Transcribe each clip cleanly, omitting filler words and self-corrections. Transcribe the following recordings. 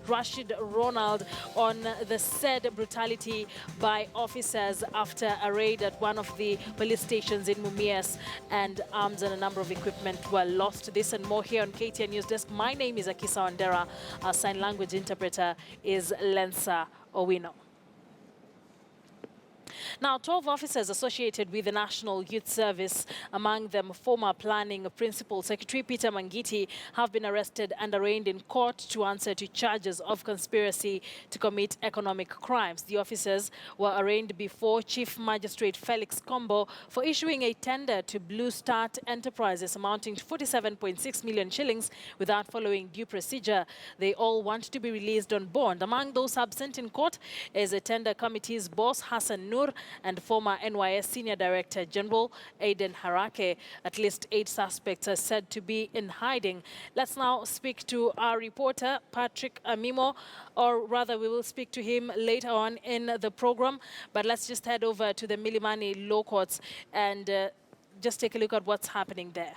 Rashid Ronald on the said brutality by officers after a raid at one of the police stations in Mumias, and arms and a number of equipment were lost. This and more here on KTN Newsdesk. My name is Akisa Wandera. Our sign language interpreter is Lensa Owino. Now, 12 officers associated with the National Youth Service, among them former Planning Principal Secretary Peter Mangiti, have been arrested and arraigned in court to answer to charges of conspiracy to commit economic crimes. The officers were arraigned before Chief Magistrate Felix Kombo for issuing a tender to Blue Start Enterprises amounting to 47.6 million shillings without following due procedure. They all want to be released on bond. Among those absent in court is a tender committee's boss, Hassan Nur, and former NYS Senior Director General Adan Harak. At least 8 suspects are said to be in hiding. Let's now speak to our reporter, Patrick Amimo, or rather we will speak to him later on in the program. But let's just head over to the Milimani Law Courts and just take a look at what's happening there.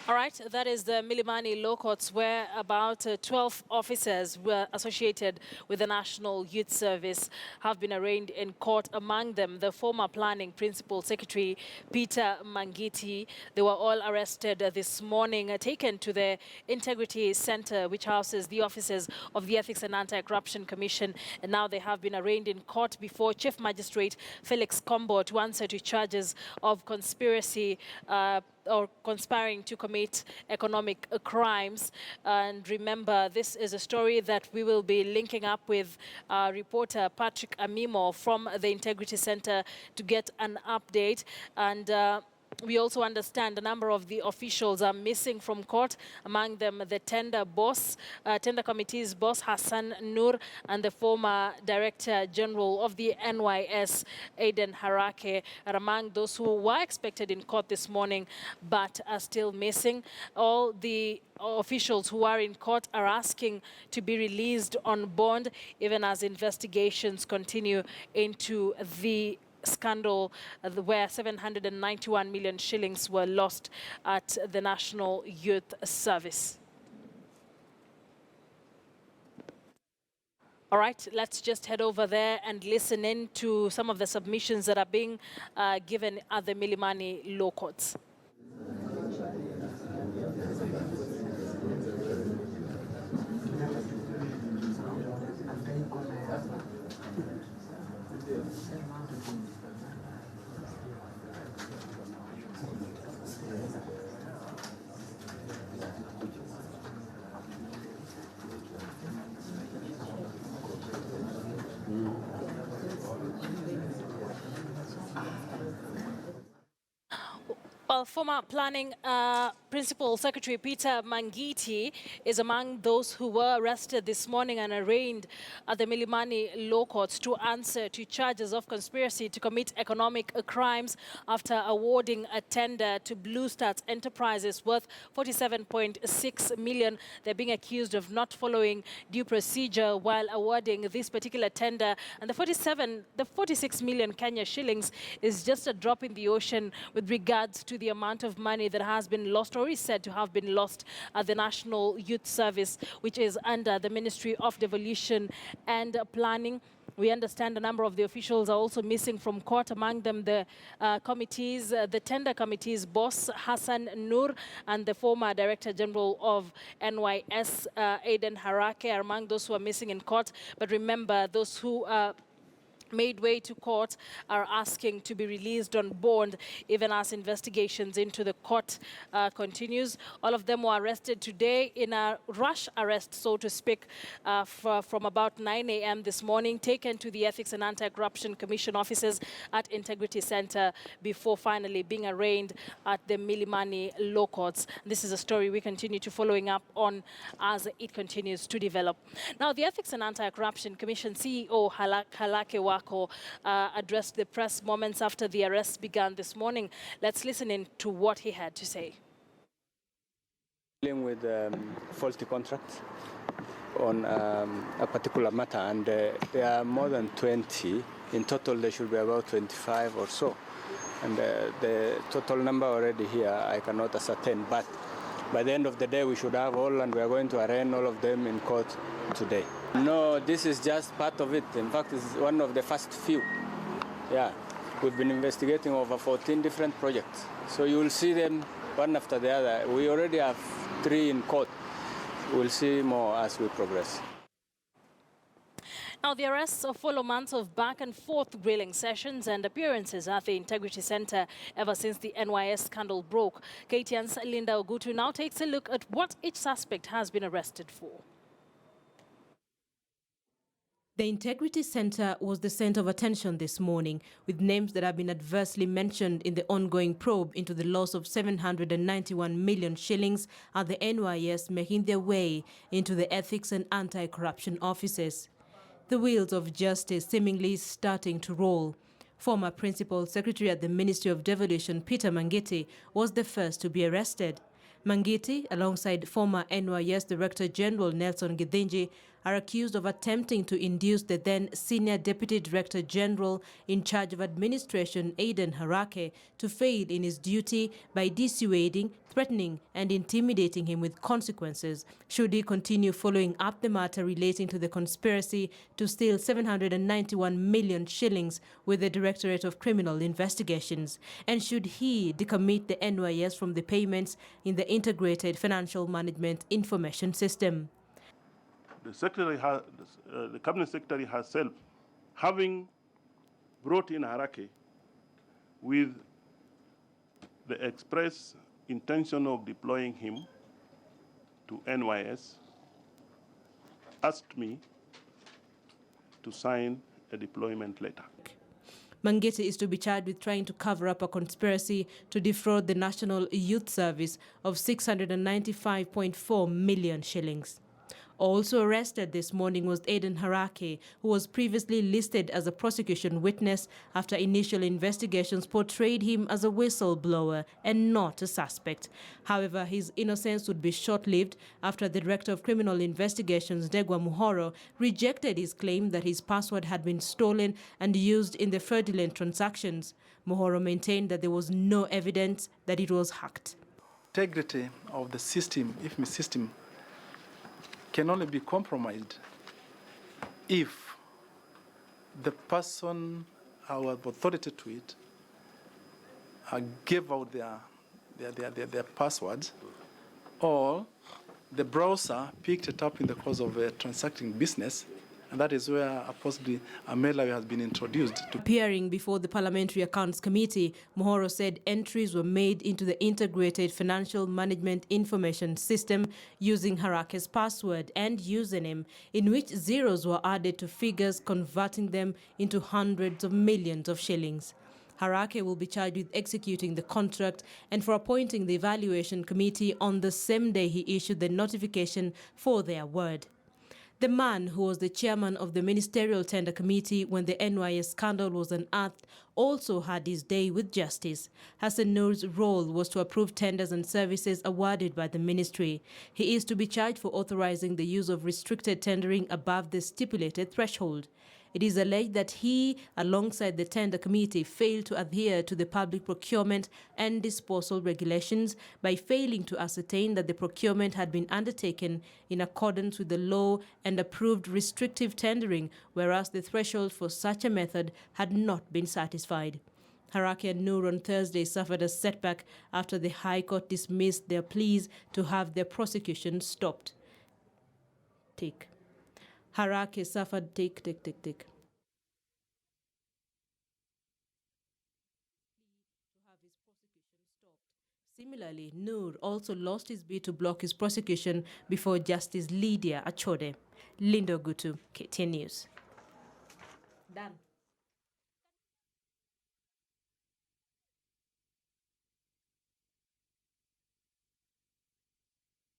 All right, that is the Milimani Law Courts, where about 12 officers were associated with the National Youth Service have been arraigned in court. Among them, the former Planning Principal Secretary Peter Mangiti. They were all arrested this morning, taken to the Integrity Center, which houses the offices of the Ethics and Anti-Corruption Commission. And now they have been arraigned in court before Chief Magistrate Felix Kombo to answer to charges of conspiracy or conspiring to commit economic crimes. And remember, this is a story that we will be linking up with our reporter Patrick Amimo from the Integrity Center to get an update. And we also understand a number of the officials are missing from court, among them the tender committee's boss, Hassan Nur, and the former Director General of the NYS, Adan Harak, are among those who were expected in court this morning but are still missing. All the officials who are in court are asking to be released on bond, even as investigations continue into the scandal where 791 million shillings were lost at the National Youth Service. All right, let's just head over there and listen in to some of the submissions that are being given at the Milimani Law Courts. Well, former Planning Principal Secretary Peter Mangiti is among those who were arrested this morning and arraigned at the Milimani Law Courts to answer to charges of conspiracy to commit economic crimes after awarding a tender to Blue Start Enterprises worth 47.6 million. They're being accused of not following due procedure while awarding this particular tender. And the 46 million Kenya shillings is just a drop in the ocean with regards to the amount of money that has been lost or is said to have been lost at the National Youth Service, which is under the Ministry of Devolution and Planning. We understand a number of the officials are also missing from court, among them the the tender committee's boss, Hassan Nur, and the former Director General of NYS, Adan Harak, are among those who are missing in court. But remember, those who made way to court are asking to be released on bond, even as investigations into the court continues. All of them were arrested today in a rush arrest, so to speak, from about 9 a.m. this morning, taken to the Ethics and Anti-Corruption Commission offices at Integrity Center before finally being arraigned at the Milimani Law Courts. This is a story we continue to following up on as it continues to develop. Now, the Ethics and Anti-Corruption Commission CEO Halake Wako addressed the press moments after the arrest began this morning. Let's listen in to what he had to say. Dealing with faulty contracts on a particular matter, and there are more than 20. In total, there should be about 25 or so. And the total number already here, I cannot ascertain. But by the end of the day, we should have all, and we are going to arraign all of them in court today. No, this is just part of it. In fact, it's one of the first few. Yeah, we've been investigating over 14 different projects. So you will see them one after the other. We already have 3 in court. We'll see more as we progress. Now, the arrests follow months of back and forth grilling sessions and appearances at the Integrity Center ever since the NYS scandal broke. KTN's Linda Ogutu now takes a look at what each suspect has been arrested for. The Integrity Center was the center of attention this morning, with names that have been adversely mentioned in the ongoing probe into the loss of 791 million shillings at the NYS making their way into the ethics and anti-corruption offices. The wheels of justice seemingly starting to roll. Former Principal Secretary at the Ministry of Devolution, Peter Mangiti, was the first to be arrested. Mangiti, alongside former NYS Director General Nelson Githinji, are accused of attempting to induce the then Senior Deputy Director General in charge of administration, Adan Harak, to fail in his duty by dissuading, threatening and intimidating him with consequences should he continue following up the matter relating to the conspiracy to steal 791 million shillings with the Directorate of Criminal Investigations, and should he decommit the NYS from the payments in the Integrated Financial Management Information System. The Cabinet Secretary herself, having brought in Harak with the express intention of deploying him to NYS, asked me to sign a deployment letter. Mangiti is to be charged with trying to cover up a conspiracy to defraud the National Youth Service of 695.4 million shillings. Also arrested this morning was Adan Harak, who was previously listed as a prosecution witness after initial investigations portrayed him as a whistleblower and not a suspect. However, his innocence would be short-lived after the Director of Criminal Investigations, Ndegwa Muhoro, rejected his claim that his password had been stolen and used in the fraudulent transactions. Muhoro maintained that there was no evidence that it was hacked. Integrity of the system, IFMI system, can only be compromised if the person who has authority to it gave out their passwords, or the browser picked it up in the course of transacting business, and that is where possibly a malware has been introduced. Appearing before the Parliamentary Accounts Committee, Muhoro said entries were made into the Integrated Financial Management Information System using Harak's password and username, in which zeros were added to figures, converting them into hundreds of millions of shillings. Harak will be charged with executing the contract and for appointing the Evaluation Committee on the same day he issued the notification for their award. The man who was the chairman of the Ministerial Tender Committee when the NYS scandal was unearthed also had his day with justice. Hassan Noor's role was to approve tenders and services awarded by the ministry. He is to be charged for authorizing the use of restricted tendering above the stipulated threshold. It is alleged that he, alongside the tender committee, failed to adhere to the public procurement and disposal regulations by failing to ascertain that the procurement had been undertaken in accordance with the law and approved restrictive tendering, whereas the threshold for such a method had not been satisfied. Harak and Noor on Thursday suffered a setback after the High Court dismissed their pleas to have their prosecution stopped. Harak suffered Similarly, Noor also lost his bid to block his prosecution before Justice Lydia Achode. Linda Ogutu, KTN News. Done.